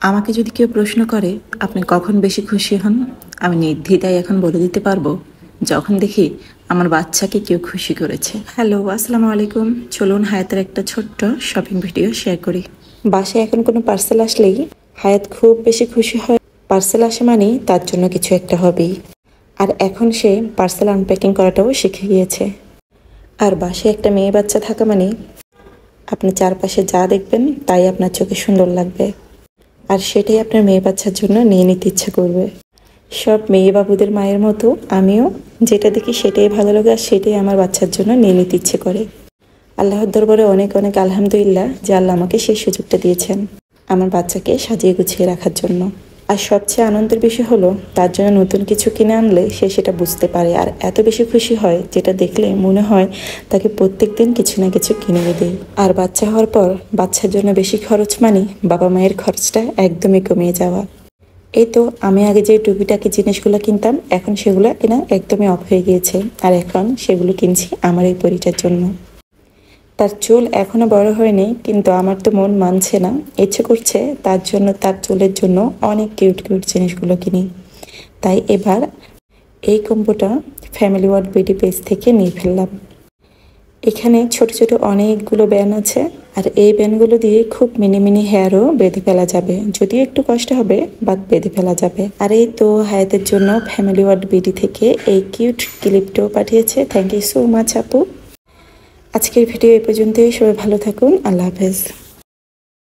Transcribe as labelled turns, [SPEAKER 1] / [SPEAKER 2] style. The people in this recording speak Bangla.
[SPEAKER 1] আমাকে যদি কেউ প্রশ্ন করে আপনি কখন বেশি খুশি হন, আমি নির্দ্বিধায় এখন বলে দিতে পারবো যখন দেখি আমার বাচ্চাকে কেউ খুশি করেছে। হ্যালো, আসসালামু আলাইকুম। চলুন হায়াতের একটা ছোট্ট শপিং ভিডিও শেয়ার করি। বাসায় এখন কোনো পার্সেল আসলেই হায়াত খুব বেশি খুশি হয়। পার্সেল আসে মানেই তার জন্য কিছু একটা হবেই। আর এখন সে পার্সেল আনপ্যাকিং করাটাও শিখে গিয়েছে। আর বাসায় একটা মেয়ে বাচ্চা থাকা মানে আপনি চারপাশে যা দেখবেন তাই আপনার চোখে সুন্দর লাগবে, আর সেটাই আপনার মেয়ে বাচ্চার জন্য নিয়ে নিতে ইচ্ছে করবে। সব মেয়ে বাবুদের মায়ের মতো আমিও যেটা দেখি সেটাই ভালো লাগে, আর সেটাই আমার বাচ্চার জন্য নিয়ে নিতে ইচ্ছে করে। আল্লাহর দরবারে অনেক অনেক আলহামদুলিল্লাহ যে আল্লাহ আমাকে সেই সুযোগটা দিয়েছেন আমার বাচ্চাকে সাজিয়ে গুছিয়ে রাখার জন্য। আর সবচেয়ে আনন্দের বিষয় হলো তার জন্য নতুন কিছু কিনে আনলে সে সেটা বুঝতে পারে, আর এত বেশি খুশি হয় যেটা দেখলে মনে হয় তাকে প্রত্যেক দিন কিছু না কিছু কিনে দেয়। আর বাচ্চা হওয়ার পর বাচ্চার জন্য বেশি খরচ মানে বাবা মায়ের খরচটা একদমই কমিয়ে যাওয়া। এই তো আমি আগে যে টুপিটাকি জিনিসগুলো কিনতাম এখন সেগুলো কেনা একদমই অফ হয়ে গিয়েছে, আর এখন সেগুলো কিনছি আমার এই পরিটার জন্য। তার চুল এখনো বড় হয়নি, কিন্তু আমার তো মন মানছে না, ইচ্ছে করছে তার জন্য তার চুলের জন্য অনেক কিউট কিউট জিনিসগুলো কিনি। তাই এবার এই কম্বোটা ফ্যামিলি ওয়ার্ড বিউটি পেজ থেকে নিয়ে ফেললাম। এখানে ছোট ছোট অনেকগুলো ব্যান্ড আছে, আর এই ব্যান্ডগুলো দিয়ে খুব মিনি মিনি হেয়ারও বেঁধে ফেলা যাবে, যদিও একটু কষ্ট হবে বাট বেঁধে ফেলা যাবে। আর এই তো হায়াতের জন্য ফ্যামিলি ওয়ার্ড বিউটি থেকে এই কিউট ক্লিপটাও পাঠিয়েছে। থ্যাংক ইউ সো মাচ আপু। আজকের ভিডিও এই পর্যন্তই। সবাই ভালো থাকুন। আল্লাহ হাফেজ।